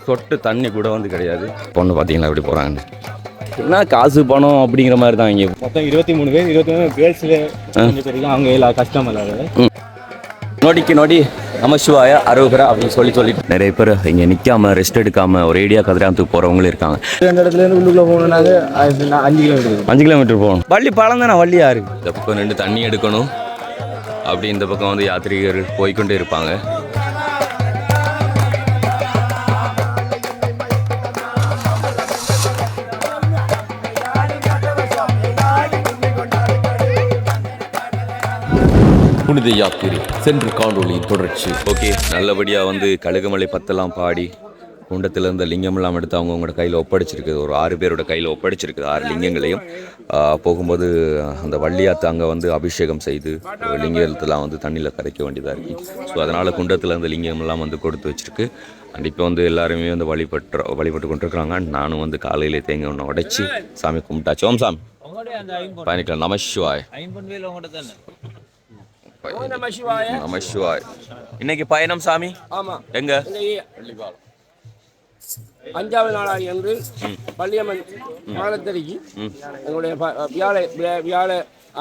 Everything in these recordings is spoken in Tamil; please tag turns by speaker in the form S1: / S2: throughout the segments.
S1: சொட்டு தண்ணி கூட வந்து கிடையாது. பொண்ணு பார்த்தீங்களா எப்படி போகிறாங்கன்னு. என்ன காசு பணம் அப்படிங்கிற மாதிரி தான் இங்கே
S2: மொத்தம் 23 பேர். 23 கேர்ள்ஸில் கொஞ்சம் பேருக்கு அவங்க எல்லா கஷ்டம் இல்லாத
S1: நோடிக்கு நோடி நமசிவாய அரோகரா அப்படின்னு சொல்லிட்டு நிறைய பேர் இங்கே நிற்காம ரெஸ்ட் எடுக்காம ஒரு ஏடியா கதிராமத்துக்கு போகிறவங்களும் இருக்காங்க.
S2: இந்த இடத்துலேருந்து உள்ளுக்குள்ளே போகணுன்னாங்க 5 கிலோமீட்டர்
S1: போகணும். வள்ளி பழம் தானே, வள்ளி யாரு இந்த பக்கம் 2 தண்ணி எடுக்கணும். அப்படி இந்த பக்கம் வந்து யாத்திரிகர்கள் போய்கொண்டே இருப்பாங்க. புனித யாத்திரை சென்று காணொலியின் தொடர்ச்சி. ஓகே, நல்லபடியாக வந்து கழுகுமலை பத்தெல்லாம் பாடி குண்டத்தில் இருந்த லிங்கமெல்லாம் எடுத்து அவங்களோட கையில் ஒப்படைச்சிருக்குது. ஒரு 6 பேரோட கையில் ஒப்படைச்சிருக்குது 6 லிங்கங்களையும். போகும்போது அந்த வள்ளியாத்து அங்கே வந்து அபிஷேகம் செய்து லிங்கத்தெல்லாம் வந்து தண்ணியில் கரைக்க வேண்டியதாக இருக்குது. ஸோ அதனால் குண்டத்தில் இருந்த லிங்கமெல்லாம் வந்து கொடுத்து வச்சுருக்கு. அண்ட் இப்போ வந்து எல்லாருமே வந்து வழிபட்டு கொண்டிருக்கிறாங்க. நானும் வந்து காலையிலே தேங்காய் ஒன்று உடைச்சி சாமி கும்பிட்டாச்சு. ஓம் சாமி பயணிக்கலாம். நமசிவாய் நமசிவாய். இன்னைக்கு பயணம் சாமி. ஆமாம். எங்க
S3: 5வது நாளாகி என்று பள்ளியம்மன் பாலத்தடிக்கு எங்களுடைய வியாழ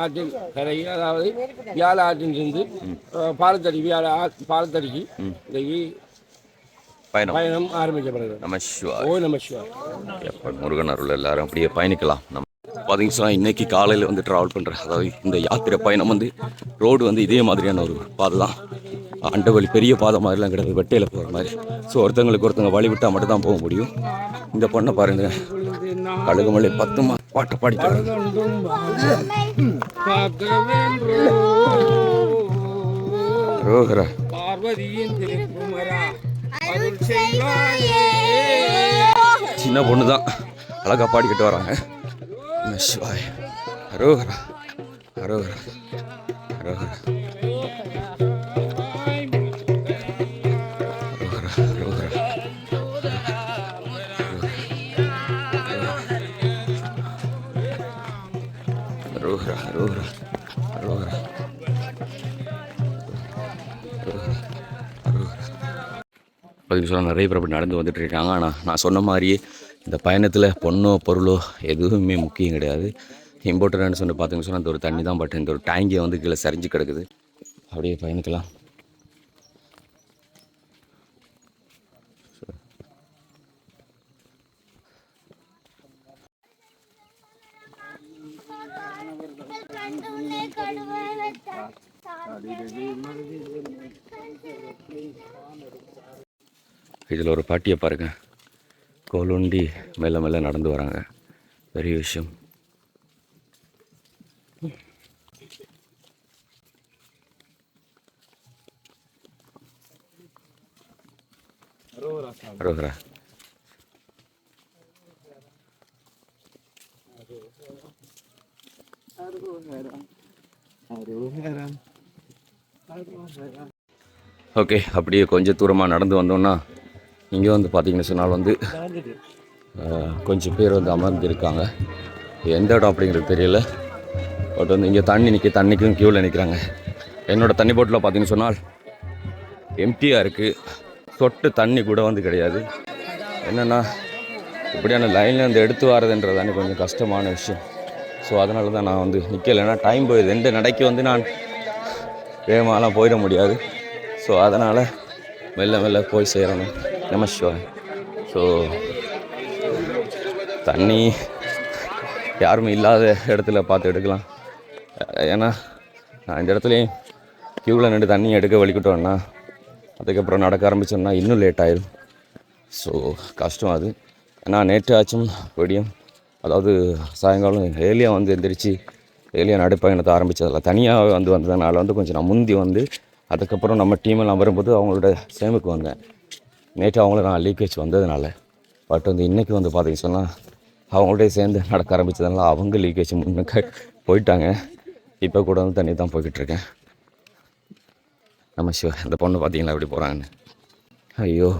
S3: ஆற்றின் கரையில், அதாவது வியாழ ஆற்றின் இருந்து பாலத்தடிக்கு இன்றைக்கு பயணம் ஆரம்பிக்கப்படுகிறது.
S1: நமசிவாய்.
S3: ஓ நமசிவாய்.
S1: முருகன் அருள் எல்லாரும் அப்படியே பயணிக்கலாம். பார்த்தீங்கன்னா இன்னைக்கு காலையில் வந்து ட்ராவல் பண்ணுறேன். அதாவது இந்த யாத்திரை பயணம் வந்து ரோடு வந்து இதே மாதிரியான ஒரு பாதை தான். அண்டவழி பெரிய பாதை மாதிரிலாம் கிடையாது, வெட்டையில் போகிற மாதிரி. ஸோ ஒருத்தவங்க வழி விட்டால் மட்டும் தான் போக முடியும். இந்த பொண்ணை பாருங்க, கழுகுமலை 10 பாட்டை பாடிட்டு ரோகரா சின்ன பொண்ணு தான் அழகாக பாடிக்கிட்டு வராங்க. சிவாய் அரோகரா அரோகரா அரோகரா அரோகரா அரோகரா அரோகரா. நிறைய பேர் அப்படி நடந்து வந்துட்டு இருக்காங்க. ஆனால் நான் சொன்ன மாதிரியே இந்த பயணத்தில் பொண்ணோ பொருளோ எதுவுமே முக்கியம் கிடையாது. இம்பார்ட்டன்ட்னு சொல்லி பார்த்தீங்கன்னு சொன்னால் இந்த ஒரு தண்ணி தான். பட் இந்த ஒரு டேங்கியை வந்து கீழே சரிஞ்சு கிடக்குது. அப்படியே பயணிக்கலாம். இதில் ஒரு பாட்டியை பாருங்க, கோலுண்டி மெல்ல மெல்ல நடந்து வராங்க. பெரிய விஷயம். அரோகரா. ஓகே, அப்படியே கொஞ்சம் தூரமாக நடந்து வந்தோம்னா இங்கே வந்து பார்த்தீங்கன்னு சொன்னால் வந்து கொஞ்சம் பேர் வந்து அமர்ந்திருக்காங்க. எந்த இடம் அப்படிங்கிறது தெரியல. பட் வந்து இங்கே தண்ணிக்கும் க்யூவில் நிற்கிறாங்க. என்னோடய தண்ணி போட்டில் பார்த்தீங்கன்னு சொன்னால் எம்டியாக இருக்குது. சொட்டு தண்ணி கூட வந்து கிடையாது. என்னென்னா இப்படியான லைனில் வந்து எடுத்து வரதுன்றது தானே கொஞ்சம் கஷ்டமான விஷயம். ஸோ அதனால தான் நான் வந்து நிற்கலைன்னா டைம் போயிடுது. 2 நடைக்கு வந்து நான் வேகமாகலாம் போயிட முடியாது. ஸோ அதனால் மெல்ல மெல்ல போய் சேரணும். நமசிவாய். ஸோ தண்ணி யாருமே இல்லாத இடத்துல பார்த்து எடுக்கலாம். ஏன்னா நான் இந்த இடத்துலையும் க்யூவில் நின்று தண்ணி எடுக்க வலிக்கிட்டோன்னா அதுக்கப்புறம் நடக்க ஆரம்பித்தோம்னா இன்னும் லேட் ஆயிடும். ஸோ கஷ்டம் அது. ஏன்னா நேற்று ஆச்சும் விடியும், அதாவது சாயங்காலம் ஏலியாக வந்து எந்திரிச்சு ஏலியா நடைப்பயணத்தை ஆரம்பித்ததில்ல, தனியாக வந்ததுனால வந்து கொஞ்சம் நான் முந்தி வந்து அதுக்கப்புறம் நம்ம டீமெல்லாம் வரும்போது அவங்களோட சேமுக்கு வந்தேன். நேற்று அவங்கள நான் லீக்கேஜ் வந்ததுனால. பட் வந்து இன்றைக்கி வந்து பார்த்தீங்கன்னு சொன்னால் அவங்கள்ட்ட சேர்ந்து நடக்க ஆரம்பித்ததுனால அவங்க லீக்கேஜ் முன்னுக்கு போயிட்டாங்க. இப்போ கூட வந்து தண்ணி தான் போய்கிட்டுருக்கேன். நம்ம இந்த பொண்ணு பார்த்தீங்களா எப்படி போகிறாங்கன்னு. ஐயோ,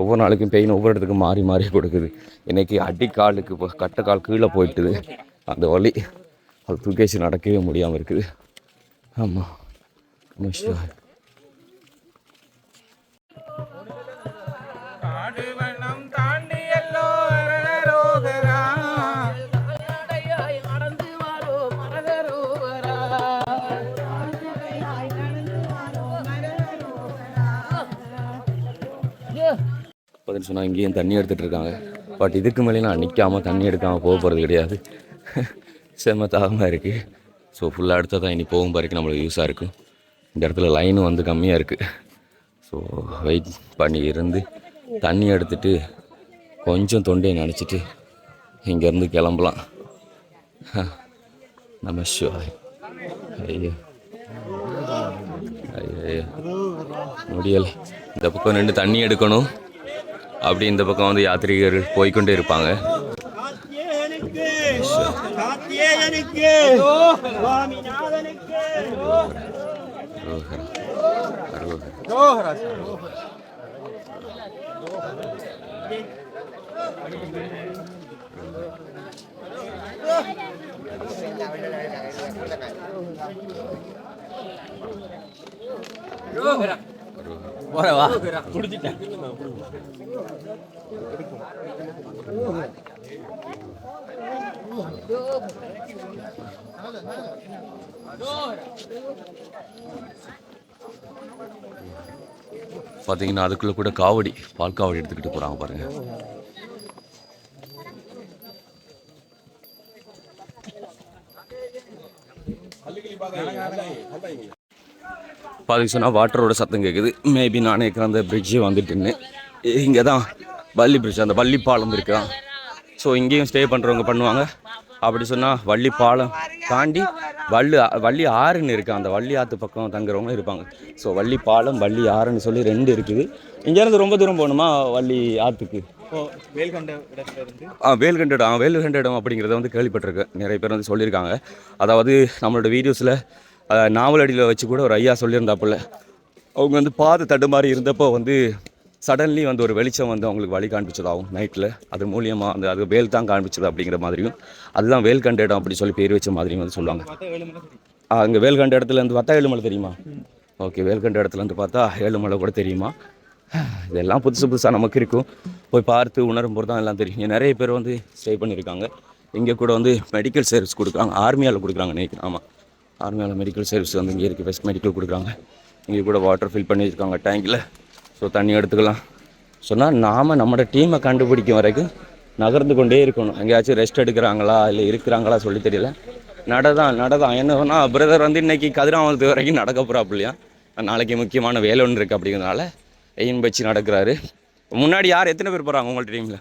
S1: ஒவ்வொரு நாளைக்கும் பெயின் ஒவ்வொரு இடத்துக்கும் மாறி மாறி கொடுக்குது. இன்றைக்கி அடிக்காலுக்கு இப்போ கட்டைக்கால் கீழே போயிட்டுது. அந்த வலி அது தூக்கேசி நடக்கவே முடியாமல் இருக்குது. ஆமாம். என்னென்னு சொன்னால் இங்கேயும் தண்ணி எடுத்துகிட்டு இருக்காங்க. பட் இதுக்கு மேலே நான் நிற்காமல் தண்ணி எடுக்காமல் போக போகிறது கிடையாது. செம்ம தாகமாக இருக்குது. ஸோ ஃபுல்லாக எடுத்தால் தான் இனி போகும் வரைக்கும் நம்மளுக்கு யூஸாக இருக்கும். இந்த இடத்துல லைனும் வந்து கம்மியாக இருக்குது. ஸோ வெயிட் பண்ணி இருந்து தண்ணி எடுத்துகிட்டு கொஞ்சம் தொண்டையை நினச்சிட்டு இங்கேருந்து கிளம்பலாம். நம்ம ஐயோ ஐயோ முடியலை. இந்த பக்கம் நின்று தண்ணி எடுக்கணும். அப்படி இந்த பக்கம் வந்து யாத்ரீகர்கள் போய்கொண்டே இருப்பாங்க.
S2: போறவா குடிச்சிட்டேன்.
S1: பார்த்தீங்கன்னா அதுக்குள்ளே கூட காவடி, பால் காவடி எடுத்துக்கிட்டு போகிறாங்க பாருங்கள். பார்த்தீங்க சொன்னால் வாட்டரோட சத்தம் கேட்குது. மேபி நானே அந்த பிரிட்ஜு வந்துட்டுன்னு இங்கே தான் வள்ளி பிரிட்ஜ், அந்த வள்ளி பாலம் இருக்குதான். ஸோ இங்கேயும் ஸ்டே பண்ணுறவங்க பண்ணுவாங்க. அப்படி சொன்னால் வள்ளி பாலம் தாண்டி வள்ளி ஆறுன்னு இருக்குது. அந்த வள்ளி ஆற்று பக்கம் தங்குறவங்க இருப்பாங்க. ஸோ வள்ளி பாலம், வள்ளி ஆறுன்னு சொல்லி 2 இருக்குது. இங்கேருந்து ரொம்ப தூரம் போகணுமா வள்ளி ஆற்றுக்கு? வேல்கண்ட இடம் அப்படிங்கிறத வந்து கேள்விப்பட்டிருக்கேன். நிறைய பேர் வந்து சொல்லியிருக்காங்க. அதாவது நம்மளோட வீடியோஸில் நாவலடியில் வச்சு கூட ஒரு ஐயா சொல்லியிருந்தாப்புல, அவங்க வந்து பாதை தடுமாறி இருந்தப்போ வந்து சடன்லி வந்து ஒரு வெளிச்சம் வந்து அவங்களுக்கு வழி காண்பிச்சதாகும் நைட்டில். அது மூலியமாக அது வேல் தான் காண்பிச்சது அப்படிங்கிற மாதிரியும், அதுதான் வேல்கண்ட இடம் அப்படி சொல்லி பேர் வச்ச மாதிரியும் வந்து சொல்லுவாங்க. அங்கே வேல்கண்ட இடத்துலேருந்து பார்த்தா ஏழுமலை தெரியுமா? ஓகே, வேல்கண்ட இடத்துலேருந்து பார்த்தா ஏழுமலை கூட தெரியுமா? இதெல்லாம் புதுசாக நமக்கு இருக்கும். போய் பார்த்து உணரும் போது தான் எல்லாம் தெரியும். இங்கே நிறைய பேர் வந்து ஸ்டே பண்ணியிருக்காங்க. இங்கே கூட வந்து மெடிக்கல் சர்வீஸ் கொடுக்குறாங்க. ஆர்மியால் கொடுக்குறாங்க நினைக்கிறேன். ஆமாம், ஆர்மியால் மெடிக்கல் சர்வீஸ் வந்து இங்கே இருக்குது. பெஸ்ட் மெடிக்கல் கொடுக்குறாங்க. இங்கே கூட வாட்டர் ஃபில் பண்ணி வச்சுருக்காங்க டேங்கில். ஸோ தண்ணி எடுத்துக்கலாம். சொன்னால் நாம் நம்மளோட டீமை கண்டுபிடிக்கும் வரைக்கும் நகர்ந்து கொண்டே இருக்கணும். எங்கேயாச்சும் ரெஸ்ட் எடுக்கிறாங்களா இல்லை இருக்கிறாங்களா சொல்லி தெரியல. நடதான் என்னன்னா பிரதர் வந்து இன்றைக்கி கதிராமத்து வரைக்கும் நடக்க போகிறாப்புலையா. நாளைக்கு முக்கியமான வேலை ஒன்று இருக்குது அப்படிங்கிறதுனால எயின் வச்சு நடக்கிறாரு. முன்னாடி எத்தனை பேர் போகிறாங்க உங்கள்ட்ட டீமில்?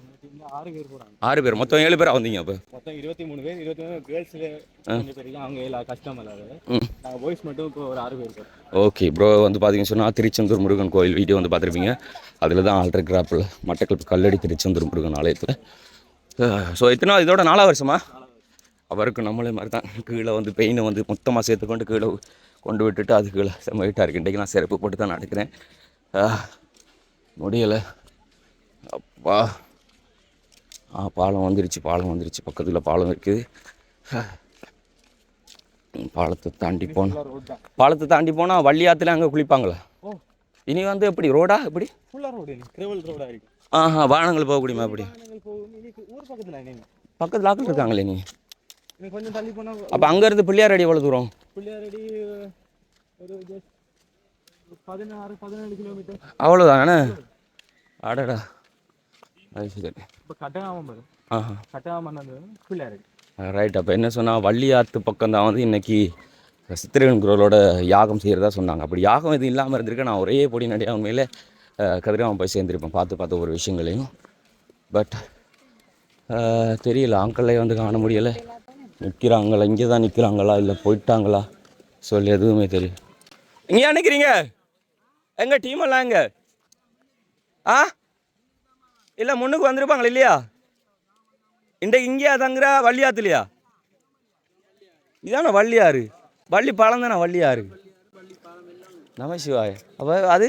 S1: 6 பேர். மொத்தம் 7 பேர் வந்தீங்க. அப்போ
S2: மொத்தம் 23 பேர். 23 கேர்ள்ஸில் கொஞ்சம் பேர் அவங்க எல்லாம் கஷ்டம் இல்லாத. நாங்கள் பாய்ஸ் மட்டும் இப்போ ஒரு 6 பேர்.
S1: ஓகே ப்ரோ, வந்து பார்த்தீங்கன்னு சொன்னால் திருச்செந்தூர் முருகன் கோயில் வீடியோ வந்து பார்த்துருப்பீங்க. அதில் தான் ஆல்ரெடி கிராப்பில் மட்டக்களப்பு கல்லடி திருச்செந்தூர் முருகன் ஆலயத்தில். ஸோ இதோட 4 வருஷமா அவருக்கு நம்மளே மாதிரி தான் கீழே வந்து பெயினை வந்து மொத்தமாக சேர்த்துக்கொண்டு கீழே கொண்டு விட்டுட்டு அது கீழே செம்ம வெயிட்டாக இருக்குது. இன்றைக்கி நான் செருப்பு போட்டு தான் நடக்கிறேன். முடியலை அப்பா. பாலம் வந்துருச்சு. பக்கத்தில் பாலம் இருக்குது. பாலத்தை தாண்டி போனால் வள்ளி ஆற்றுல அங்கே குளிப்பாங்களா? இனி வந்து எப்படி ரோடா? எப்படி வாகனங்கள் போகக்கூடியமா? எப்படி பக்கத்தில் ஆக்கள் இருக்காங்களே? நீ
S2: கொஞ்சம் தள்ளி போனால்
S1: அப்போ அங்கேருந்து பிள்ளையாரடி எவ்வளோ தூரம்?
S2: பிள்ளையாரடி ஒரு 16-17 கிலோமீட்டர்
S1: அவ்வளோதானே? அடடா, அது சரி.
S2: இப்போ கட்டகாமம் பிள்ளையாரடி
S1: ரைட். அப்போ என்ன சொன்னால் வள்ளி ஆற்று பக்கம் தான் வந்து இன்றைக்கி சித்திரகன் குரோலோட யாகம் செய்கிறதா சொன்னாங்க. அப்படி யாகம் எதுவும் இல்லாமல் இருந்திருக்க நான் ஒரே பொடி நடிகை உண்மையிலே கதிராமம் போய் சேர்ந்துருப்பேன் பார்த்து ஒவ்வொரு விஷயங்களையும். பட் தெரியல, ஆட்களை வந்து காண முடியலை. நிற்கிறாங்களா? இங்கே தான் நிற்கிறாங்களா இல்லை போயிட்டாங்களா சொல்லி எதுவுமே தெரியும். இங்கே நினைக்கிறீங்க எங்கள் டீமெல்லாம் எங்கே? இல்லை முன்னுக்கு வந்திருப்பாங்களா இல்லையா? இன்றைக்கு இங்கேயா தங்குற வள்ளியாத்துலையா? இதானே வள்ளியாறு, வள்ளி பாலம் தானே வள்ளியாறு. நம சிவாய். அப்போ அது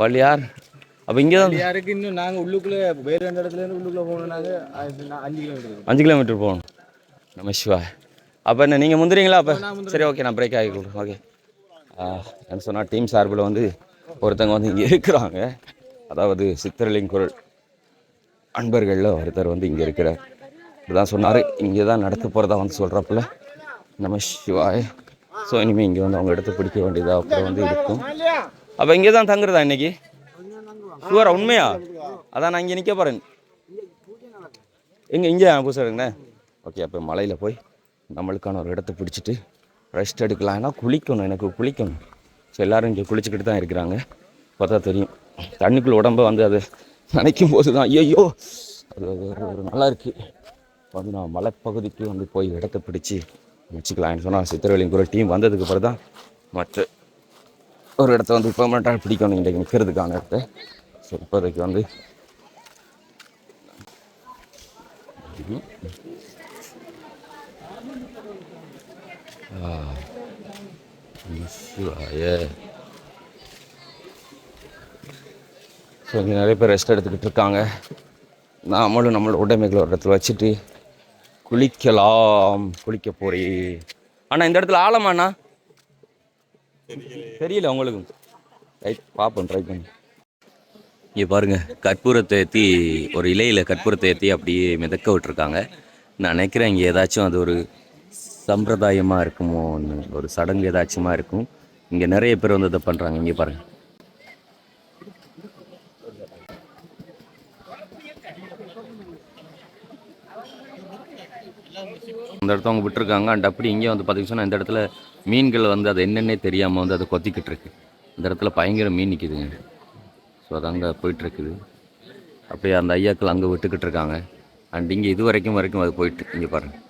S1: வள்ளியார். அப்போ இங்கே தான்
S2: யாருக்கு இன்னும் நாங்கள் உள்ளுக்குள்ளே வேறு எந்த இடத்துலேருந்து உள்ளுக்குள்ளே போகணுன்னாங்க 5
S1: கிலோமீட்டர் போகணும். நம சிவாய். அப்போ என்ன நீங்கள் முந்திரீங்களா? அப்போ சரி, ஓகே, நான் பிரேக் ஆகிக்கிறேன். ஓகே. என்ன சொன்னால் டீம் சார்பில் வந்து ஒருத்தங்க வந்து இங்கே இருக்கிறாங்க. அதாவது சித்திரலிங்க குரல் அன்பர்களில் ஒருத்தர் வந்து இங்கே இருக்கிறார். இப்படிதான் சொன்னார். இங்கே தான் நடத்த போகிறதா வந்து சொல்கிறப்பல நம சிவாய். ஸோ இனிமேல் இங்கே வந்து அவங்க எடுத்து பிடிக்க வேண்டியதாக அப்புறம் வந்து இருக்கும். அப்போ இங்கே தான் தங்குறதா இன்னைக்கு? ஷுவரா? உண்மையா? அதான் நான் இங்கே நிற்க போகிறேன். இங்கே பூசா இருக்குண்ணே. ஓகே, அப்போ மலையில் போய் நம்மளுக்கான ஒரு இடத்த பிடிச்சிட்டு ரெஸ்ட் எடுக்கலாம். ஏன்னா குளிக்கணும், எனக்கு குளிக்கணும். ஸோ எல்லோரும் இங்கே குளிச்சுக்கிட்டு தான் இருக்கிறாங்க. பார்த்தா தெரியும் தண்ணிக்குள்ளே உடம்பை வந்து அது நினைக்கும் போது தான் ஐயோ அது ஒரு நல்லா இருக்குது. வந்து நான் மலைப்பகுதிக்கு வந்து போய் இடத்த பிடிச்சி வச்சுக்கலாம்னு சொன்னால் சித்திரவேலின் குரல் டீம் வந்ததுக்கு அப்புறம் தான் மற்ற ஒரு இடத்த வந்து பெர்மனெண்ட்டாக பிடிக்கணும் இன்றைக்கு நிற்கிறதுக்கான இடத்த. ஸோ இப்போதைக்கு வந்து ஸோ இங்கே நிறைய பேர் ரெஸ்ட் எடுத்துக்கிட்டு இருக்காங்க. நம்மளும் நம்மளோட உடைமைகளை ஒரு இடத்துல வச்சுட்டு குளிக்க போகிறேன். அண்ணா இந்த இடத்துல ஆழமாண்ணா தெரியல உங்களுக்கு? ரைட், பார்ப்போம், ட்ரை பண்ணி. இங்கே பாருங்கள், கற்பூரத்தை ஏற்றி ஒரு இலையில் கற்பூரத்தை ஏற்றி அப்படியே மிதக்க விட்டுருக்காங்க. நான் நினைக்கிறேன் இங்கே ஏதாச்சும் அது ஒரு சம்பிரதாயமாக இருக்குமோ, ஒரு சடங்கு ஏதாச்சுமா இருக்கும். இங்கே நிறைய பேர் வந்து இதை பண்ணுறாங்க. இங்கே பாருங்கள், இந்த இடத்த அவங்க விட்டுருக்காங்க. அண்ட் அப்படி இங்கே வந்து பார்த்திங்கன்னா இந்த இடத்துல மீன்கள் வந்து அது என்னென்னே தெரியாமல் வந்து அதை கொத்திக்கிட்டு இருக்கு. இந்த இடத்துல பயங்கர மீன் நிற்கிதுங்க. ஸோ அது அங்கே போயிட்டுருக்குது. அப்படியே அந்த ஐயாக்கள் அங்கே விட்டுக்கிட்டு இருக்காங்க. அண்ட் இங்கே இது வரைக்கும் அது போயிட்டு இங்கே பாருங்கள்.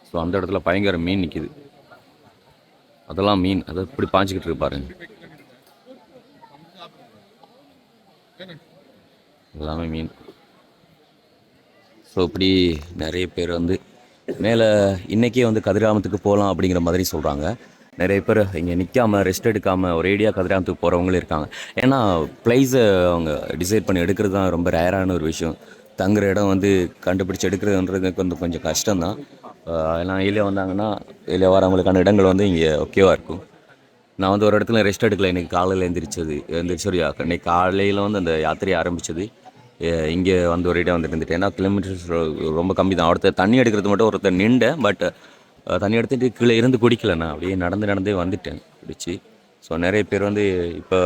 S1: ஸோ அந்த இடத்துல பயங்கர மீன் நிற்கிது. அதெல்லாம் மீன் அதை இப்படி பாஞ்சிக்கிட்டு இருக்கு பாருங்க. எல்லாமே மீன். ஸோ இப்படி நிறைய பேர் வந்து மேலே இன்றைக்கே வந்து கதிராமத்துக்கு போகலாம் அப்படிங்கிற மாதிரி சொல்கிறாங்க. நிறைய பேர் இங்கே நிற்காமல் ரெஸ்ட் எடுக்காமல் ஒரு ஏடியா கதிராமத்துக்கு போகிறவங்களும் இருக்காங்க. ஏன்னா ப்ளைஸை அவங்க டிசைட் பண்ணி எடுக்கிறது தான் ரொம்ப ரேரான ஒரு விஷயம். தங்குற இடம் வந்து கண்டுபிடிச்சி எடுக்கிறதுன்றது கொஞ்சம் கஷ்டம்தான். எல்லாம் ஏரியா வந்தாங்கன்னா ஏரியா வரவங்களுக்கான இடங்கள் வந்து இங்கே ஓகேவாக இருக்கும். நான் வந்து ஒரு இடத்துல ரெஸ்ட் எடுக்கல. இன்றைக்கி காலையில் எந்திரிச்சு இன்றைக்கி காலையில் வந்து அந்த யாத்திரையை ஆரம்பித்தது இங்கே வந்து ஒரு இடம் வந்து இருந்துட்டு. ஏன்னா கிலோமீட்டர்ஸ் ரொம்ப கம்மி தான். ஒருத்தர் தண்ணி எடுக்கிறது மட்டும் ஒருத்தர் நின்றேன். பட் தண்ணி எடுத்துகிட்டு கீழே இருந்து குடிக்கல. நான் அப்படியே நடந்தே வந்துட்டேன் பிடிச்சி. ஸோ நிறைய பேர் வந்து இப்போ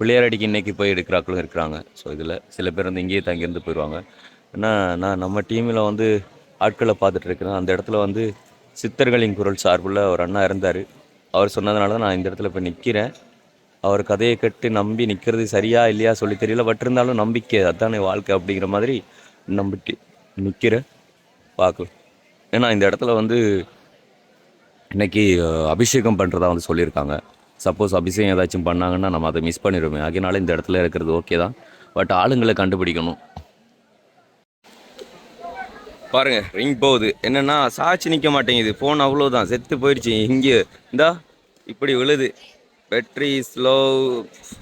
S1: பிள்ளையாரடிக்கு இன்றைக்கி போய் எடுக்கிறாக்களும் இருக்கிறாங்க. ஸோ இதில் சில பேர் வந்து இங்கேயே தங்கியிருந்து போயிடுவாங்க. ஏன்னா நான் நம்ம டீமில் வந்து ஆட்களை பார்த்துட்ருக்கிறேன். அந்த இடத்துல வந்து சித்தர்களின் குரல் சார்பில் ஒரு அண்ணா இருந்தார். அவர் சொன்னதுனால தான் நான் இந்த இடத்துல இப்போ நிற்கிறேன். அவர் கதையை கட்டு நம்பி நிற்கிறது சரியா இல்லையா சொல்லி தெரியல. பட் இருந்தாலும் நம்பிக்கை அதுதானே வாழ்க்கை அப்படிங்கிற மாதிரி நம்பிட்டு நிற்கிறேன். பார்க்கலாம். ஏன்னா இந்த இடத்துல வந்து இன்றைக்கி அபிஷேகம் பண்ணுறதா வந்து சொல்லியிருக்காங்க. சப்போஸ் அபிஷேகம் ஏதாச்சும் பண்ணாங்கன்னா நம்ம அதை மிஸ் பண்ணிடுவோமே. அதனால இந்த இடத்துல இருக்கிறது ஓகே தான். பட் ஆளுங்களை கண்டுபிடிக்கணும். பாருங்கள், ரிங் போகுது. என்னென்னா சாட்சி நிற்க மாட்டேங்குது. ஃபோன் அவ்வளோதான் செத்து போயிடுச்சு. இங்கே இந்தா இப்படி விழுது. பேட்ரி ஸ்லோ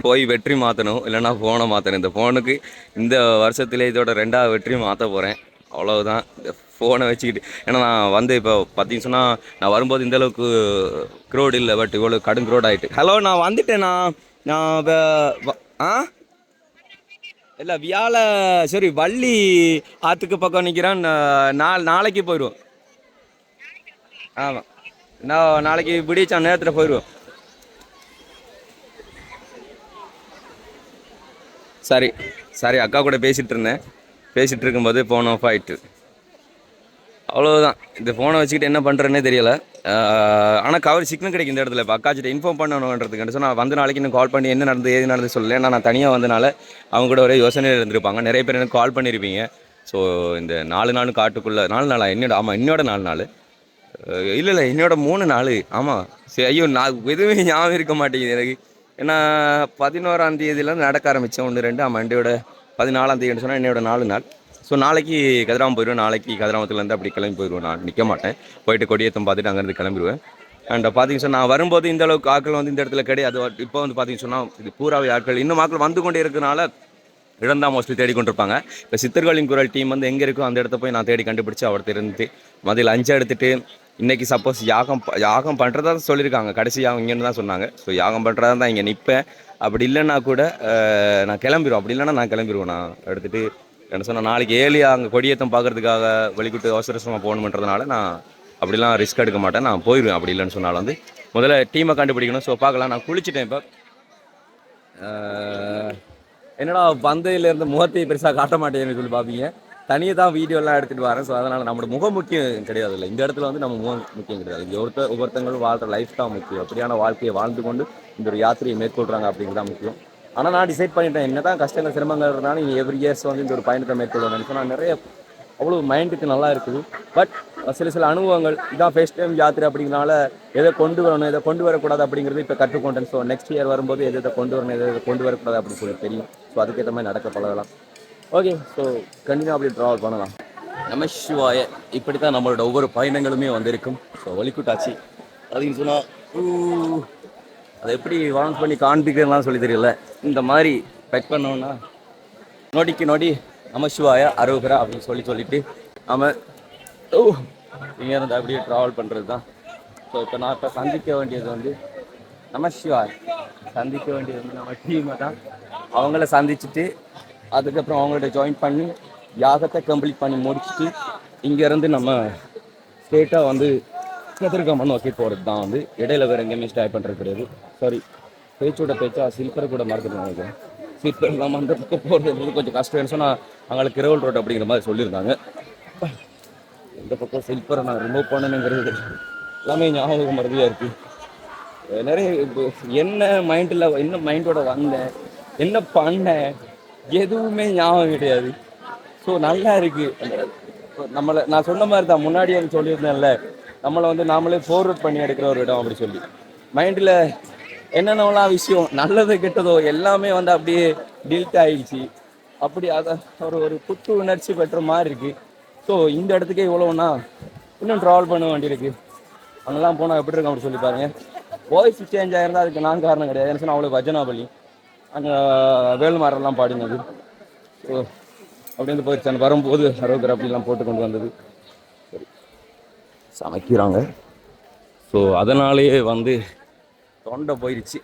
S1: போய் பேட்ரி மாற்றணும், இல்லைனா ஃபோனை மாற்றணும். இந்த ஃபோனுக்கு இந்த வருஷத்துலேயே இதோட 2வது பேட்ரி மாற்ற போகிறேன். அவ்வளவுதான். இந்த ஃபோனை வச்சுக்கிட்டு ஏன்னா நான் வந்து இப்போ பார்த்தீங்கன்னு சொன்னால் நான் வரும்போது இந்தளவுக்கு க்ரோடு இல்லை. பட் இவ்வளோ கடும் க்ரோட் ஆகிட்டு. ஹலோ, நான் வந்துட்டேண்ணா. நான் இல்லை சரி வள்ளி ஆற்றுக்கு பக்கம் நிற்கிறேன். நாளைக்கு போயிடுவோம். ஆமாம், நான் நாளைக்கு விடிச்சா நேரத்தில் போயிடுவோம். சரி அக்கா கூட பேசிகிட்டு இருக்கும்போது ஃபோன் ஆஃப் ஆகிட்டு. அவ்வளோதான். இந்த ஃபோனை வச்சுக்கிட்டு என்ன பண்ணுறேன்னே தெரியலை. ஆனால் கவர் சிக்னல் கிடைக்கும் இந்த இடத்துல. இப்போ அக்காச்சிட்ட இன்ஃபார்ம் பண்ணணுன்றதுக்கு ஸோ நான் வந்து நாளைக்கு இன்னும் கால் பண்ணி என்ன நடந்து ஏது நடந்து சொல்லலை. ஏன்னா நான் தனியாக வந்தனால அவங்க கூட ஒரே யோசனையில் இருந்திருப்பாங்க. நிறைய பேர் எனக்கு கால் பண்ணியிருப்பீங்க. ஸோ இந்த 4 நாள் காட்டுக்குள்ளே 4 நாளா என்னோட 4 நாள் இல்லை என்னோட 3 நாள். ஆமாம், சரி. ஐயோ, நான் எதுவுமே ஞாபகம் இருக்க மாட்டேங்குது எனக்கு. ஏன்னா 11ஆம் தேதியிலேருந்து நடக்க ஆரம்பித்தேன். 1 2 மண்டேயோட 14ஆம் தேதின்னு சொன்னால் என்னோட 4 நாள். ஸோ நாளைக்கு கதிராமம் போயிடுவேன். நாளைக்கு கதிராமத்துலேருந்து அப்படி கிளம்பி போயிடுவேன். நான் நிற்க மாட்டேன். போயிட்டு கொடியேற்றம் பார்த்துட்டு அங்கேருந்து கிளம்பிடுவேன். அண்ட் பார்த்தீங்க சொன்னால் நான் வரும்போது இந்த அளவுக்கு ஆட்கள் வந்து இந்த இடத்துல கிடையாது. இப்போ வந்து பார்த்தீங்க சொன்னால் இது பூராவே ஆட்கள் இன்னும் ஆட்கள் வந்து கொண்டே இருக்கிறனால இடம் தான் மோஸ்ட்லி தேடிக்கொண்டிருப்பாங்க. இப்போ சித்தர்களின் குரல் டீம் வந்து எங்கே இருக்கோ அந்த இடத்த போய் நான் தேடி கண்டுபிடிச்சி அவர்கிட்ட இருந்து மதியில் 5 எடுத்துகிட்டு இன்றைக்கி சப்போஸ் யாகம் பண்ணுறதா சொல்லியிருக்காங்க. கடைசி யாகம் இங்கேன்னு தான் சொன்னாங்க. ஸோ யாகம் பண்ணுறதா தான் இங்கே நிற்பேன். அப்படி இல்லைன்னா கூட நான் கிளம்பிடுவேன். அப்படி இல்லைன்னா நான் கிளம்பிடுவேன். நான் எடுத்துகிட்டு என்ன சொன்னால் நாளைக்கு ஏலியா அங்கே கொடியேற்றம் பார்க்குறதுக்காக வெளிக்கிட்டு அவசரமாக போகணுன்றதுனால நான் அப்படிலாம் ரிஸ்க் எடுக்க மாட்டேன். நான் போயிடுவேன். அப்படி இல்லைன்னு சொன்னால் வந்து முதல்ல டீமை கண்டுபிடிக்கணும். ஸோ பார்க்கலாம். நான் குளிச்சுட்டேன் இப்போ. என்னடா பந்தையிலேருந்து முகத்தை பெருசாக காட்ட மாட்டேன்னு சொல்லி பார்ப்பீங்க. தனியாக தான் வீடியோலாம் எடுத்துகிட்டு வரேன். ஸோ அதனால் நம்மளோட முகம் முக்கியம் கிடையாது. இல்லை, இந்த இடத்துல வந்து நம்ம முகம் முக்கியம் கிடையாது. இங்கே ஒவ்வொருத்தங்களும் வாழ்கிற லைஃப் தான் முக்கியம். அப்படியான வாழ்க்கையை வாழ்ந்து கொண்டு இந்த ஒரு யாத்திரையை மேற்கொள்கிறாங்க அப்படிங்கிறது தான் முக்கியம். ஆனால் நான் டிசைட் பண்ணிட்டேன், என்ன தான் கஷ்டங்கள் சிரமங்கள் இருந்தாலும் நீங்கள் எவ்ரி இயர்ஸ் வந்து இந்த ஒரு பயணத்தை மேற்கொள்ளணும்னு சொன்னால் நிறைய அவ்வளோ மைண்டுக்கு நல்லா இருக்குது. பட் சில அனுபவங்கள் இதான் ஃபர்ஸ்ட் டைம் யாத்திரை அப்படிங்கிறனால எதை கொண்டு வரணும், எதை கொண்டு வரக்கூடாது அப்படிங்கிறது இப்போ கற்றுக்கொண்டேன். ஸோ நெக்ஸ்ட் இயர் வரும்போது எதை கொண்டு வரணும், எதை கொண்டு வரக்கூடாது அப்படின்னு சொல்லி தெரியும். ஸோ அதுக்கேற்ற மாதிரி நடக்க பழகலாம். ஓகே, ஸோ கண்டினியூ அப்படி ட்ராவல் பண்ணலாம். நம சிவாய. இப்படி தான் நம்மளோட ஒவ்வொரு பயணங்களுமே வந்திருக்கும். ஸோ வலிக்குட்டாச்சு அப்படின்னு சொன்னால் அதை எப்படி வான் பண்ணி காண்பிக்கிறதுலாம் சொல்லி தெரியல. இந்த மாதிரி பெக் பண்ணோன்னா நொடிக்கு நொடி நம சிவாய அரோகரா அப்படின்னு சொல்லிட்டு நம்ம இங்கே இருந்து அப்படியே ட்ராவல் பண்ணுறது தான். ஸோ இப்போ நான் இப்போ சந்திக்க வேண்டியது வந்து நம சிவாய், சந்திக்க வேண்டியது வந்து நம்ம டீமை தான். அவங்கள சந்திச்சுட்டு அதுக்கப்புறம் அவங்கள்ட்ட ஜாயின் பண்ணி யாகத்தை கம்ப்ளீட் பண்ணி முடிச்சுட்டு இங்கேருந்து நம்ம ஸ்ட்ரெயிட்டாக வந்து கதிர்காமன் நோக்கி போகிறது தான். வந்து இடையில வேறு எங்கேயுமே ஸ்டாய் பண்ணுறது கிடையாது. சாரி, பேச்சோட பேச்சா சில்பரை கூட மறந்துட்டு நினைக்கிறேன். சில்பர் இல்லாமல் அந்த பக்கம் போகிறது கொஞ்சம் கஷ்டம் சொன்னால் அங்கே கிரவல் ரோட் அப்படிங்கிற மாதிரி சொல்லியிருந்தாங்க. இந்த பக்கம் சில்பரை நான் ரிமூவ் பண்ணணுங்கிறது எல்லாமே ஞாபகம் மறதியாக இருக்குது. நிறைய என்ன மைண்டோட வந்தேன், என்ன பண்ணேன், எதுவுமே ஞாபகம் கிடையாது. ஸோ நல்லா இருக்குது. நம்மளை நான் சொன்ன மாதிரி தான் முன்னாடி எனக்கு சொல்லியிருந்தேன்ல, நம்மளை வந்து நாமளே ஃபார்வர்ட் பண்ணி எடுக்கிற ஒரு இடம் அப்படி சொல்லி மைண்டில் என்னென்னலாம் விஷயம் நல்லதோ கெட்டதோ எல்லாமே வந்து அப்படியே டில்ட் ஆகிடுச்சு. அப்படி அதை ஒரு புத்து உணர்ச்சி பெற்ற மாதிரி இருக்குது. ஸோ இந்த இடத்துக்கே இவ்வளோன்னா இன்னும் ட்ராவல் பண்ண வேண்டியிருக்கு. அங்கெல்லாம் போனால் எப்படி இருக்கும் அப்படி சொல்லி பாருங்கள். வாய்ஸ் சேஞ்ச் ஆகிருந்தால் அதுக்கு நான் காரணம் கிடையாது. என்ன சொன்னால் அவ்வளோ பஜனாபலி அங்கே வேலுமாரெல்லாம் பாடினது. ஸோ அப்படி வந்து போயிடுச்சு. அந்த வரும்போது அரோகர் அப்படிலாம் போட்டு கொண்டு வந்தது. சரி, சமைக்கிறாங்க. ஸோ அதனாலேயே வந்து தொண்டை போயிடுச்சு.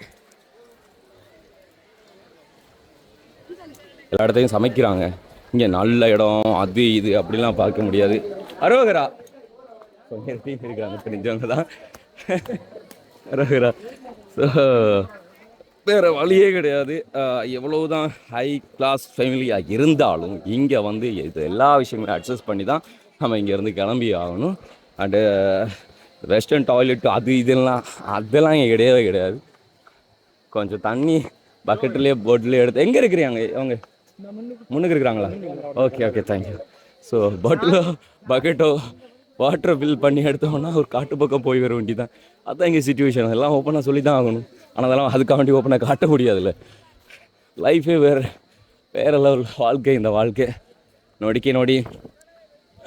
S1: எல்லா இடத்தையும் சமைக்கிறாங்க. இங்கே நல்ல இடம் அது இது அப்படிலாம் பார்க்க முடியாது. அரோகரா இருக்காங்க தெரிஞ்சவங்க தான். அரோகரா. ஸோ வேறு வழியே கிடையாது. எவ்வளவுதான் ஹை கிளாஸ் ஃபேமிலியாக இருந்தாலும் இங்கே வந்து இது எல்லா விஷயங்களையும் அட்ஜஸ்ட் பண்ணி தான் நம்ம இங்கேருந்து கிளம்பி ஆகணும். அண்டு வெஸ்டர்ன் டாய்லெட் அது அதெல்லாம் இங்கே கிடையவே கிடையாது. கொஞ்சம் தண்ணி பக்கெட்லேயே போட்டிலே எடுத்து எங்கே இருக்கிறாங்க அவங்க முன்னுக்கு இருக்கிறாங்களா? Okay thank you. ஸோ பக்கெட்டோ வாட்டரை ஃபில் பண்ணி எடுத்தோம்னா ஒரு காட்டு பக்கம் போய் வர வேண்டி தான். அதுதான் எங்கள் சிச்சுவேஷன். எல்லாம் ஓப்பனாக சொல்லி தான் ஆகணும். ஆனால் அதெல்லாம் அதுக்காக வேண்டி ஓப்பனாக காட்ட முடியாதுல்ல. லைஃபே வேறு லெவல் வாழ்க்கை. இந்த வாழ்க்கை நொடி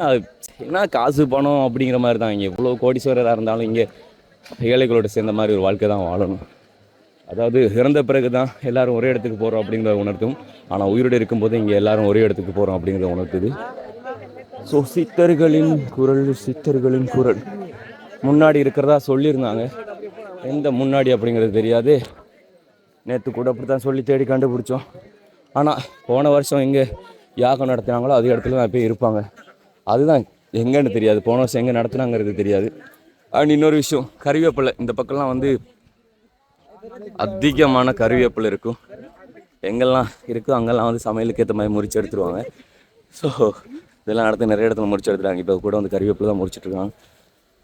S1: அது என்ன காசு பணம் அப்படிங்கிற மாதிரி தான். இங்கே இவ்வளோ கோடீஸ்வரராக இருந்தாலும் இங்கே ஏழைகளோடு சேர்ந்த மாதிரி ஒரு வாழ்க்கை தான் வாழணும். அதாவது இறந்த பிறகு தான் எல்லோரும் ஒரே இடத்துக்கு போகிறோம் அப்படிங்கிறத உணர்த்தும். ஆனால் உயிரோடு இருக்கும்போது இங்கே எல்லோரும் ஒரே இடத்துக்கு போகிறோம் அப்படிங்கிறத உணர்த்துது. ஸோ சித்தர்களின் குரல் முன்னாடி இருக்கிறதா சொல்லியிருந்தாங்க. எந்த முன்னாடி அப்படிங்கிறது தெரியாது. நேற்று கூட அப்படி தான் சொல்லி தேடி கண்டுபிடிச்சோம். ஆனால் போன வருஷம் எங்கே யாகம் நடத்தினாங்களோ அது இடத்துல தான் போய் இருப்பாங்க. அதுதான் எங்கேன்னு தெரியாது. போன வருஷம் எங்கே நடத்துனாங்கிறது தெரியாது. அண்ட் இன்னொரு விஷயம், கறிவேப்பிலை. இந்த பக்கம்லாம் வந்து அதிகமான கறிவேப்பிலை இருக்கும். எங்கெல்லாம் இருக்கோ அங்கெல்லாம் வந்து சமையலுக்கு ஏற்ற மாதிரி முறிச்சு எடுத்துருவாங்க. ஸோ இதெல்லாம் நடத்து நிறைய இடத்துல முறிச்சு எடுத்துருவாங்க. இப்போ கூட வந்து கறிவேப்பிலை தான் முறிச்சிட்ருக்காங்க.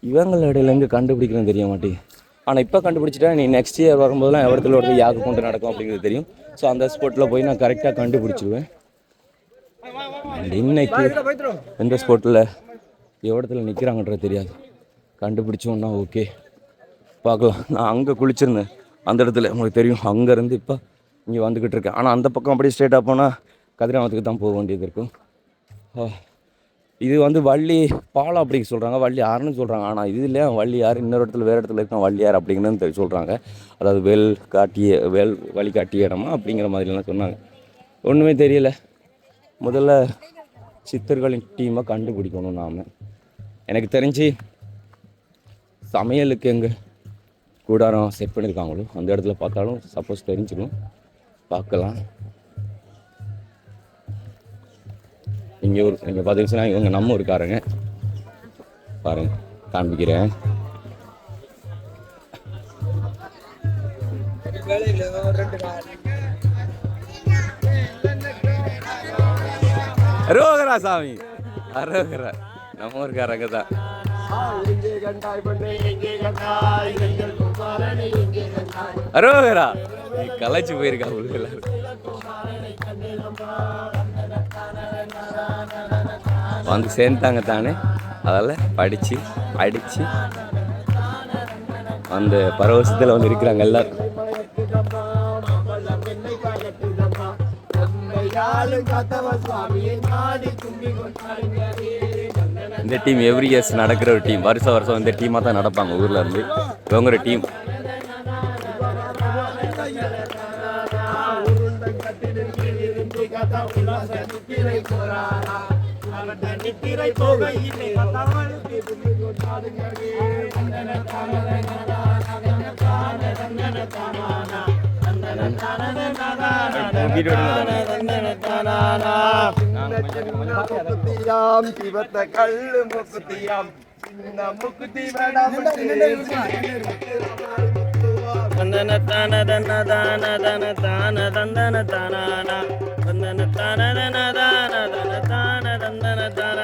S1: இவங்கள இடையில எங்கே கண்டுபிடிக்கணும்னு தெரிய மாட்டேங்குது. ஆனால் இப்போ கண்டுபிடிச்சிட்டா நீ நெக்ஸ்ட் இயர் வரும்போதெல்லாம் இடத்துல ஒரு யாக கொண்டு நடக்கும் அப்படிங்கிறது தெரியும். ஸோ அந்த ஸ்பாட்டில் போய் நான் கரெக்டாக கண்டுபிடிச்சிடுவேன். அண்ட் இன்னைக்கு எந்த ஸ்பாட்டில் இடத்துல நிற்கிறாங்கன்றது தெரியாது. கண்டுபிடிச்சோன்னா ஓகே பார்க்கலாம். நான் அங்கே குளிச்சிருந்தேன் அந்த இடத்துல, உங்களுக்கு தெரியும். அங்கேருந்து இப்போ இங்கே வந்துக்கிட்டு இருக்கேன். ஆனால் அந்த பக்கம் அப்படியே ஸ்ட்ரெயிட்டாக போனால் கதிராமத்துக்கு தான் போக வேண்டியது இருக்கும். இது வந்து வள்ளி பாலம் அப்படிங்க சொல்கிறாங்க, வள்ளி ஆறுன்னு சொல்கிறாங்க. ஆனால் இது இல்லையா வள்ளி ஆறு, இன்னொரு இடத்துல வேறு இடத்துல இருக்க வள்ளி ஆறு அப்படிங்கன்னு சொல்கிறாங்க. அதாவது வழி காட்டிய இடமா அப்படிங்கிற மாதிரிலாம் சொன்னாங்க. ஒன்றுமே தெரியல. முதல்ல சித்தர்களின் டீமை கண்டுபிடிக்கணும் நாம். எனக்கு தெரிஞ்சு சமையலுக்கு எங்கே கூடாரம் செட் பண்ணியிருக்காங்களோ அந்த இடத்துல பார்த்தாலும் சப்போஸ் தெரிஞ்சிடும். பார்க்கலாம். இங்கே பார்த்துக்கிச்சுன்னா இவங்க நம்ம இருக்காருங்க பாருங்கள், காண்பிக்கிறேன். அரோகரா சாமி, அரோகரா. நம்ம ஊருக்காரங்க தான். அரோகரா நீ கலைச்சு போயிருக்கா உள்ள எல்லாரும். வந்து சேர்ந்தாங்க தானே, அதில் படித்து அடித்து அந்த பரவசத்தில் வந்து இருக்கிறாங்க எல்லாரும். இந்த டீம் எவ்ரி இயர்ஸ் நடக்கிற ஒரு டீம். வருஷம் வருஷம் இந்த டீமாக தான் நடப்பாங்க ஊரில் இருந்து. இவங்க ஒரு டீம்.
S4: கல்லு முக்குத்தியாம் முக்குத்தி வேண்டாம் தந்தன தான தன தான தன தான தந்தன தான தந்தன தான தன தான தன தான தந்தன தான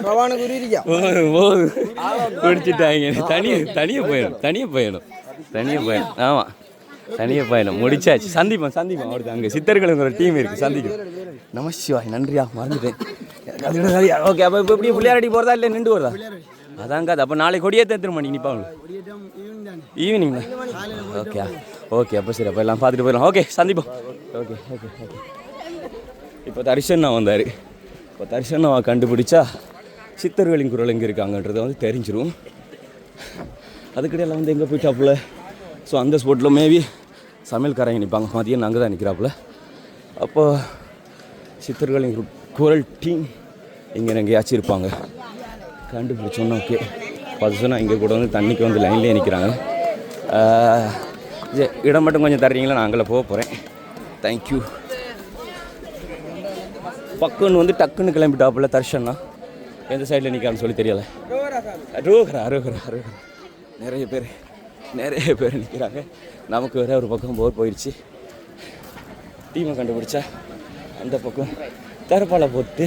S3: ரவானுக்கு உரியா
S1: குடிச்சிட்டாங்க. தனியாக போயிடணும். ஆமாம், தனியாக பயணம் முடிச்சாச்சு. சந்திப்போம் அவருக்கு. அங்கே சித்தர்களுங்கிற ஒரு டீம் இருக்குது, சந்திக்கும். நமசிவாய், நன்றியா, மறந்துட்டேன். ஓகே, அப்போ இப்போ எப்படி பிள்ளையாரடி போகிறதா இல்லை நின்று வருதா? அதாங்க அது. அப்போ நாளைக்கு கொடியேற்ற எத்தனை மணிக்கு நிற்பாங்க? ஈவினிங்களா? ஓகே அப்போ சரி, அப்போ எல்லாம் பார்த்துட்டு போயிடலாம். ஓகே, சந்திப்போம். ஓகே. இப்போ தரிசனா வந்தார். இப்போ தரிசனாவை கண்டுபிடிச்சா சித்தர்களின் குரல் எங்கே இருக்காங்கன்றதை வந்து தெரிஞ்சிடும். அதுக்கிடையில் வந்து எங்கே போயிட்டாப்புல. ஸோ அந்த ஸ்பாட்டில் மேபி சமையல்காரங்க நிற்பாங்க. மதியம் அங்கே தான் நிற்கிறாப்புல. அப்போ சித்தர்களின் குரல் டீம் இங்கே எங்கேயாச்சும் இருப்பாங்க. கண்டுபிடிச்சோன்னா ஓகே. பார்த்து சொன்னால் இங்கே கூட வந்து தண்ணிக்கு வந்து லைன்லேயே நிற்கிறாங்க. இடம் மட்டும் கொஞ்சம் தர்றீங்களா? நான் அங்கே போக போகிறேன். தேங்க்யூ. பக்குன்னு வந்து டக்குன்னு கிளம்பிட்டாப்புல தர்ஷன்னா. எந்த சைடில் நிற்கிறான்னு சொல்லி தெரியலை. அரோகரா நிறைய பேர் நிற்கிறாங்க. நமக்கு வேறு ஒரு பக்கம் போர் போயிடுச்சு. டீமை கண்டுபிடிச்சா அந்த பக்கம் தரப்பாலை போட்டு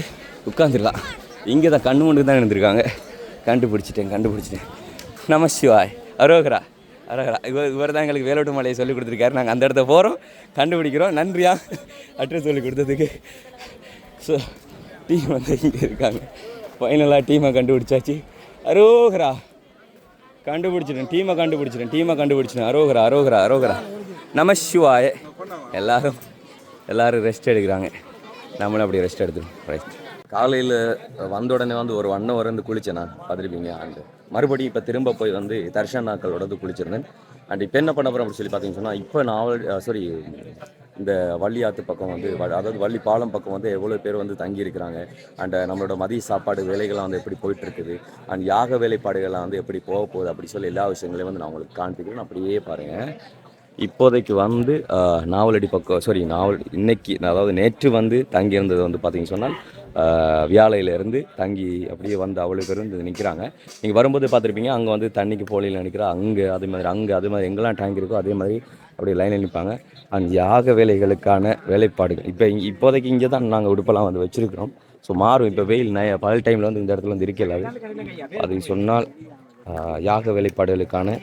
S1: உட்காந்துடலாம். இங்கே தான் கண்ணு மண்டுக்கு தான் இருந்திருக்காங்க. கண்டுபிடிச்சிட்டேன். நமசிவாய், அரோகரா. இவர் தான் எங்களுக்கு வேலோட்டு மலையை சொல்லிக் கொடுத்துருக்காரு. நாங்கள் அந்த இடத்த போகிறோம், கண்டுபிடிக்கிறோம். நன்றியா அட்ரஸ் சொல்லி கொடுத்ததுக்கு. ஸோ டீம் வந்து இங்கே இருக்காங்க. ஃபைனலாக டீமை கண்டுபிடிச்சாச்சு. அரோகரா டீமை கண்டுபிடிச்சிட்டேன். அரோகரா. நமசிவாய். எல்லோரும் ரெஸ்ட் எடுக்கிறாங்க. நம்மளும் அப்படியே ரெஸ்ட் எடுத்துக்கணும். காலையில் வந்த உடனே வந்து ஒரு 1 hour வந்து குளித்தேன். நான் பார்த்துருப்பீங்க. அண்டு மறுபடியும் இப்போ திரும்ப போய் வந்து தர்ஷனாக்களோட வந்து குளிச்சிருந்தேன். அண்ட் இப்போ என்ன பண்ண போகிறோம் அப்படின்னு சொல்லி பார்த்தீங்கன்னு சொன்னால், இப்போ நான் இந்த வள்ளி ஆற்று பக்கம் வந்து, அதாவது வள்ளி பாலம் பக்கம் வந்து எவ்வளோ பேர் வந்து தங்கியிருக்கிறாங்க. அண்ட் நம்மளோட மதிய சாப்பாடு வேலைகள்லாம் வந்து எப்படி போயிட்டுருக்குது, அண்ட் யாக வேலைப்பாடுகள்லாம் வந்து எப்படி போக போகுது அப்படி சொல்லி எல்லா விஷயங்களையும் வந்து நான் உங்களுக்கு காண்பிக்கிறேன். அப்படியே பாருங்கள். இப்போதைக்கு வந்து நாவலடி பக்கம் இன்னைக்கு, அதாவது நேற்று வந்து தங்கியிருந்தது வந்து பார்த்திங்க சொன்னால் வியாழையிலேருந்து தங்கி அப்படியே வந்து அவ்வளோ பேர் வந்து நிற்கிறாங்க. நீங்கள் வரும்போது பார்த்துருப்பீங்க, அங்கே வந்து தண்ணிக்கு போலியில் நிற்கிறா. அது மாதிரி எங்கெல்லாம் டேங்க் இருக்கோ அதே மாதிரி அப்படியே லைனில் நிற்பாங்க. அண்ட் யாக வேலைகளுக்கான வேலைப்பாடுகள் இப்போதைக்கு இங்கே தான் நாங்கள் உடுப்பெல்லாம் வந்து வச்சுருக்கிறோம். ஸோ மாறும். இப்போ வெயில் பகல் டைமில் வந்து இந்த இடத்துல வந்து இருக்கலாது. அது சொன்னால் யாக வேலைப்பாடுகளுக்கான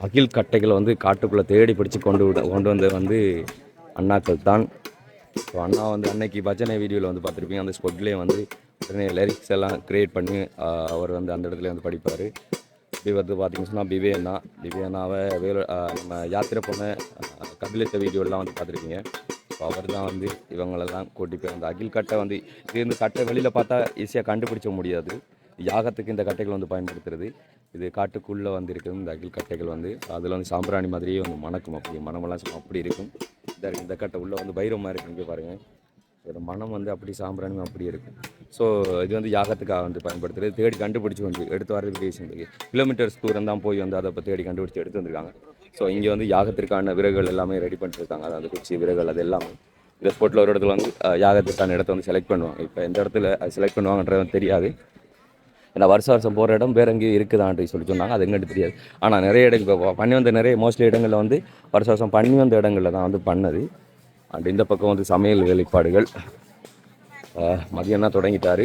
S1: அகில் கட்டைகளை வந்து காட்டுக்குள்ளே தேடி பிடிச்சி கொண்டு வந்து அண்ணாக்கள் தான். ஸோ அண்ணா வந்து அன்னைக்கு பஜனை வீடியோவில் வந்து பார்த்துருப்பீங்க. அந்த ஸ்பாட்லேயே வந்து உடனே லிரிக்ஸ் எல்லாம் க்ரியேட் பண்ணி அவர் வந்து அந்த இடத்துல வந்து படிப்பார். இப்படி வந்து பார்த்திங்கன்னு சொன்னால் பிவேனாவை நம்ம யாத்திரை போன கபிலத்த வீடியோலாம் வந்து பார்த்துருப்பீங்க. ஸோ அவர் தான் வந்து இவங்களெல்லாம் கூட்டி போய் அந்த அகில் கட்டை வந்து இது இந்த கட்டை வெளியில் பார்த்தா ஈஸியாக கண்டுபிடிச்ச முடியாது. யாகத்துக்கு இந்த கட்டைகள் வந்து பயன்படுத்துறது. இது காட்டுக்குள்ளே வந்து இருக்குது இந்த அகில் கட்டைகள் வந்து. அதில் வந்து சாம்பிராணி மாதிரியே வந்து மணக்கும். அப்படி மனமெல்லாம் அப்படி இருக்கும். இந்த கட்டை உள்ளே வந்து பைரவமாக இருக்குது. இங்கே பாருங்கள், இதோட மனம் வந்து அப்படி சாம்பிராணியும் அப்படியே இருக்கும். ஸோ இது வந்து யாகத்துக்காக வந்து பயன்படுத்துறது. தேடி கண்டுபிடிச்சி வந்து எடுத்து வரது விஷயம். கிலோமீட்டர்ஸ் தூரம் தான் போய் வந்து அதை இப்போ தேடி கண்டுபிடிச்சி எடுத்து வந்திருக்காங்க. ஸோ இங்கே வந்து யாகத்திற்கான விறகுகள் எல்லாமே ரெடி பண்ணிட்டுருக்காங்க. அதாவது குச்சி விறகுகள் அது எல்லாமே இந்த ஸ்பாட்டில் ஒரு இடத்துல வந்து யாகத்திற்கான இடத்த வந்து செலக்ட் பண்ணுவாங்க. இப்போ எந்த இடத்துல செலக்ட் பண்ணுவாங்கன்றது தெரியாது. ஏன்னா வருஷம் போகிற இடம் வேறு எங்கேயும் இருக்குதான்ட்டு சொல்லி சொன்னாங்க. அது எங்கிட்ட தெரியாது. ஆனால் நிறைய இடங்கள் இப்போ பண்ணி வந்த மோஸ்ட்லி இடங்களில் வந்து வருஷம் பண்ணி வந்த இடங்களில் தான் வந்து பண்ணது. அண்ட் இந்த பக்கம் வந்து சமையல் வேலைப்பாடுகள் மதியம் தான் தொடங்கிட்டார்.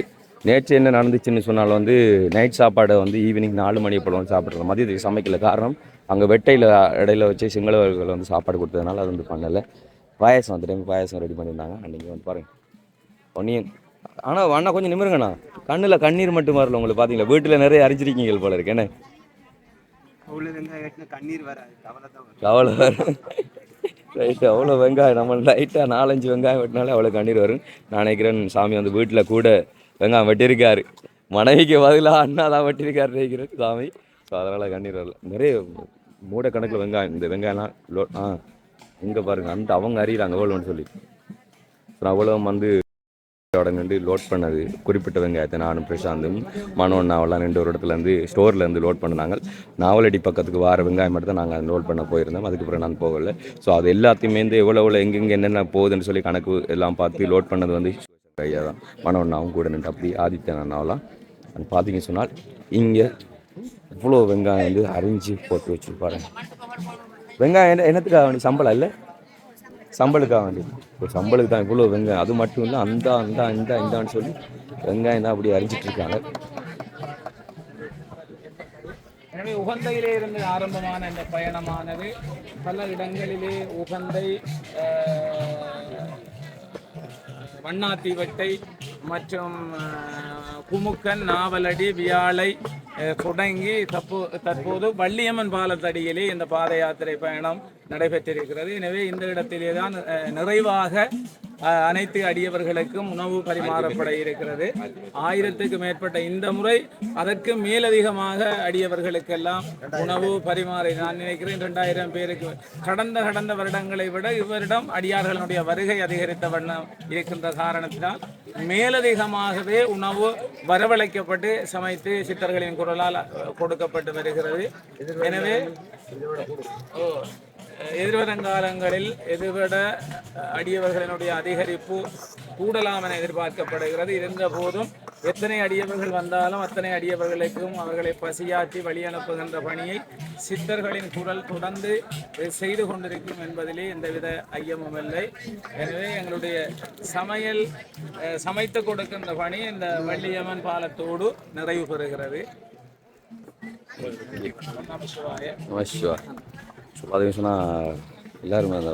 S1: நேற்று என்ன நடந்துச்சுன்னு சொன்னாலும் வந்து நைட் சாப்பாடை வந்து ஈவினிங் 4 மணி போல் வந்து சாப்பிட்றோம். மதியத்துக்கு சமைக்கல. காரணம் அங்கே வெட்டையில் இடையில வச்சு சிங்களவர்கள் வந்து சாப்பாடு கொடுத்ததுனால அது வந்து பண்ணலை. பாயசம் அந்த டைம் பாயசம் ரெடி பண்ணியிருந்தாங்க. அன்றைக்கி வந்து பாருங்கள் ஒன்னியன். ஆனால் அண்ணா கொஞ்சம் நிமிருங்கண்ணா, கண்ணில் கண்ணீர் மட்டும் வரல உங்களுக்கு. பார்த்தீங்களா வீட்டில் நிறைய அரிஞ்சிருக்கீங்க போல இருக்கு. என்ன கவலை வரும். ரைட்டு, அவ்வளோ வெங்காயம் நம்ம லைட்டாக 4-5 வெங்காயம் வெட்டினாலே அவ்வளோ கண்ணீர் வரும். நான் நினைக்கிறேன் சாமி வந்து வீட்டில் கூட வெங்காயம் வெட்டியிருக்காரு. மனைவிக்கு பதிலாக அண்ணா தான் வெட்டியிருக்காரு நினைக்கிறேன் சாமி. ஸோ அதனால் கண்ணீர் வரல. நிறைய மூட கணக்கில் வெங்காயம். இந்த வெங்காயம்லாம் இங்கே பாருங்கள், அந்த அவங்க அறிகிறாங்க எவ்வளோன்னு சொல்லி. ஸோ அவ்வளோ வந்து நின்று லோட் பண்ணது குறிப்பிட்ட வெங்காயத்தை நானும் பிரசாந்தும் மனோண்ணாவெல்லாம் 2 ஒரு இடத்துலேருந்து ஸ்டோர்லேருந்து லோட் பண்ணினாங்க. நாவலடி பக்கத்துக்கு வார வெங்காயம் மட்டும் தான் நாங்கள் லோட் பண்ண போயிருந்தோம். அதுக்கப்புறம் நான் போகலை. ஸோ அது எல்லாத்தையுமே வந்து எவ்வளோ எங்கெங்கே என்னென்ன போகுதுன்னு சொல்லி கணக்கு எல்லாம் பார்த்து லோட் பண்ணது வந்து ஐயா தான். மனோண்ணாவும் கூட நின்று அப்படி ஆதித்யன் அண்ணாவெல்லாம் அது பார்த்தீங்கன்னு சொன்னால் இங்கே இவ்வளோ வெங்காயம் வந்து அரிஞ்சு போட்டு வச்சுருப்பாரு. வெங்காயம் என்னத்துக்காக வேண்டி சம்பளம் இல்லை சம்பளுக்காக வேண்டி இப்போ சம்பளுக்கு தான் இவ்வளோ வெங்காயம். அது மட்டும் இல்லை இந்தான்னு சொல்லி வெங்காயம் தான் அப்படி அரிஞ்சிட்டு இருக்காங்க.
S2: எனவே உகந்தையிலே இருந்து ஆரம்பமான இந்த பயணமானது பல இடங்களிலே உகந்தை, வண்ணாத்திவட்டை மற்றும் குமுக்கன், நாவலடி, வியாழை தொடங்கி தற்போது வள்ளியம்மன் பாலத்தடியிலே இந்த பாத யாத்திரை பயணம் நடைபெற்றிருக்கிறது. எனவே இந்த இடத்திலே தான் நிறைவாக அனைத்து அடியவர்களுக்கும் உணவு பரிமாறப்பட இருக்கிறது. 1000க்கு மேற்பட்ட இந்த முறை அதற்கு மேலதிகமாக அடியவர்களுக்கெல்லாம் உணவு பரிமாறி நான் நினைக்கிறேன் 2000 பேருக்கு. கடந்த வருடங்களை விட இவரிடம் அடியார்களுடைய வருகை அதிகரித்த வண்ணம் இருக்கின்ற காரணத்தினால் மேலதிகமாகவே உணவு வரவழைக்கப்பட்டு சமைத்து சித்தர்களின் குரலால் கொடுக்கப்பட்டு வருகிறது. எனவே எதிர்வருங்காலங்களில் எதிர்விட அடியவர்களினுடைய அதிகரிப்பு கூடலாம் என எதிர்பார்க்கப்படுகிறது. இருந்த போதும் எத்தனை அடியவர்கள் வந்தாலும் அத்தனை அடியவர்களுக்கும் அவர்களை பசியாற்றி வழி அனுப்புகின்ற பணியை சித்தர்களின் குரல் தொடர்ந்து செய்து கொண்டிருக்கும் என்பதிலே எந்தவித ஐயமும் இல்லை. எனவே எங்களுடைய சமைத்து கொடுக்கின்ற பணி இந்த வள்ளியம்மன் பாலத்தோடு நிறைவு பெறுகிறது.
S1: பார்த்தீங்கன்னு சொன்னால் எல்லோரும் அந்த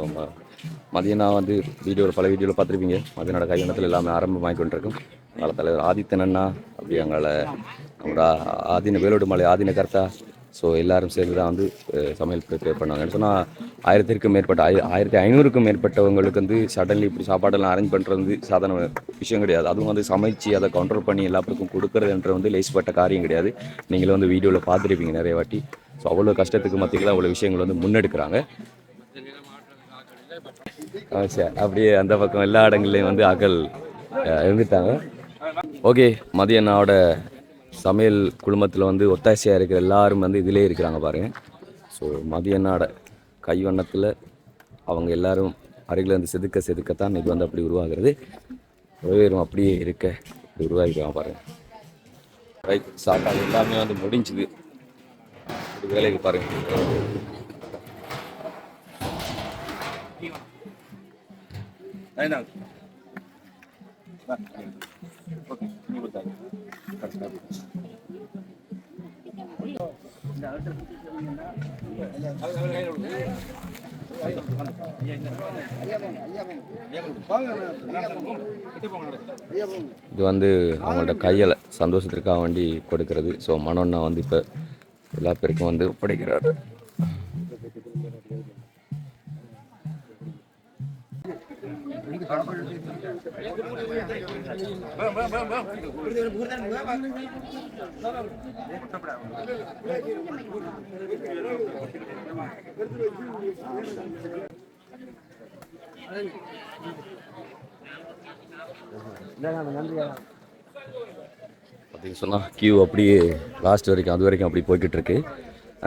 S1: மதியம் நான் வந்து பல வீடியோவில் பார்த்துருப்பீங்க. மதியனோட கைவண்ணத்தில் எல்லாமே ஆரம்பமாகி கொண்டிருக்கும். அதனால் தலைவர் ஆதித்தன் அண்ணா அப்படி எங்களை நம்மளோட வேலோடு மலை ஆதீன கர்த்தா ஸோ எல்லோரும் சேர்ந்து தான் வந்து சமையல் ப்ரிப்பேர் பண்ணாங்கன்னு சொன்னால் 1000க்கும் மேற்பட்ட 1500க்கும் மேற்பட்டவங்களுக்கு வந்து சடன்லி இப்படி சாப்பாடெல்லாம் அரேஞ்ச் பண்ணுறது வந்து சாதாரண விஷயம் கிடையாது. அதுவும் வந்து சமைச்சு அதை கண்ட்ரோல் பண்ணி எல்லாருக்கும் கொடுக்குறதுன்ற வந்து லேசிப்பட்ட காரியம் கிடையாது. நீங்களும் வந்து வீடியோவில் பார்த்துருப்பீங்க நிறைய வாட்டி. ஸோ அவ்வளோ கஷ்டத்துக்கு மத்தியில் அவ்வளோ விஷயங்கள் வந்து முன்னெடுக்கிறாங்க. சரி, அப்படியே அந்த பக்கம் எல்லா இடங்கள்லையும் வந்து ஆக்கள் இருந்துட்டாங்க. ஓகே, மதியனாவோட சமையல் குழுமத்தில் வந்து ஒத்தாசையாக இருக்கிற எல்லாரும் வந்து இதிலே இருக்கிறாங்க பாருங்கள். ஸோ மதியனாவோட கைவண்ணத்தில் அவங்க எல்லாரும் அருகில் வந்து செதுக்கத்தான் இது வந்து அப்படி உருவாகிறது. வெவ்வேறும் அப்படியே இருக்க உருவாகிடுவாங்க பாருங்கள். ரைட், சாப்பாடு எல்லாமே வந்து முடிஞ்சுது. வேலைக்கு பாருங்க. இது வந்து அவங்களோட கையில் சந்தோஷத்திற்காக வேண்டி கொடுக்கறது. ஸோ மனோன்னா வந்து இப்போ எல்லா பேருக்கும் வந்து ஒப்படைக்கிறார். பார்த்தீங்கன்னு சொன்னால் கியூ அப்படியே லாஸ்ட் வரைக்கும் அது வரைக்கும் அப்படி போய்கிட்டு இருக்கு.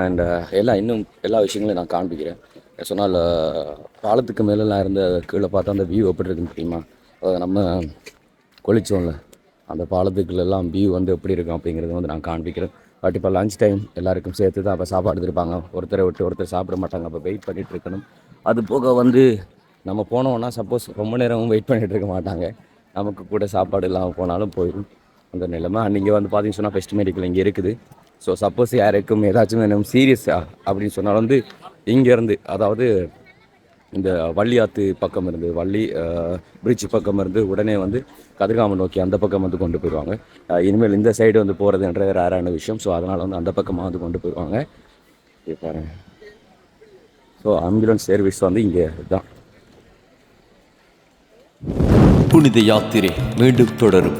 S1: அண்ட் இன்னும் எல்லா விஷயங்களையும் நான் காண்பிக்கிறேன். சொன்னால் பாலத்துக்கு மேலெலாம் இருந்த கீழே பார்த்தா அந்த வியூ எப்படி இருக்குன்னு தெரியுமா? நம்ம கொளிச்சோம்ல அந்த பாலத்துக்குள்ளெல்லாம் வியூ வந்து எப்படி இருக்கும் அப்படிங்கிறது வந்து நான் காண்பிக்கிறேன். பட் இப்போ லஞ்ச் டைம் எல்லாருக்கும் சேர்த்து தான் அப்போ சாப்பாடு எடுத்துருப்பாங்க. ஒருத்தரை விட்டு ஒருத்தர் சாப்பிட மாட்டாங்க. அப்போ வெயிட் பண்ணிகிட்டு இருக்கணும். அது போக வந்து நம்ம போனோம்னா சப்போஸ் ரொம்ப நேரமும் வெயிட் பண்ணிகிட்டு இருக்க மாட்டாங்க. நமக்கு கூட சாப்பாடு இல்லாமல் போனாலும் போயிடும் அந்த நிலைமை. நீங்கள் வந்து பார்த்தீங்கன்னு சொன்னால் பெஸ்ட் மெடிக்கல் இங்கே இருக்குது. ஸோ சப்போஸ் யாருக்கும் ஏதாச்சும் வேணும் சீரியஸா அப்படின்னு சொன்னால் வந்து இங்கேருந்து, அதாவது இந்த வள்ளியாத்து பக்கம் இருந்து பிரிட்ஜ் பக்கம் இருந்து உடனே வந்து கதிர்காமம் நோக்கி அந்த பக்கம் வந்து கொண்டு போயிடுவாங்க. இனிமேல் இந்த சைடு வந்து போகிறதுன்ற ரேரான விஷயம். ஸோ அதனால் வந்து அந்த பக்கமாக வந்து கொண்டு போயிடுவாங்க. பாருங்க. ஸோ ஆம்புலன்ஸ் சர்வீஸ் வந்து இங்கே தான்.
S5: புனித யாத்திரை மீண்டும் தொடரும்.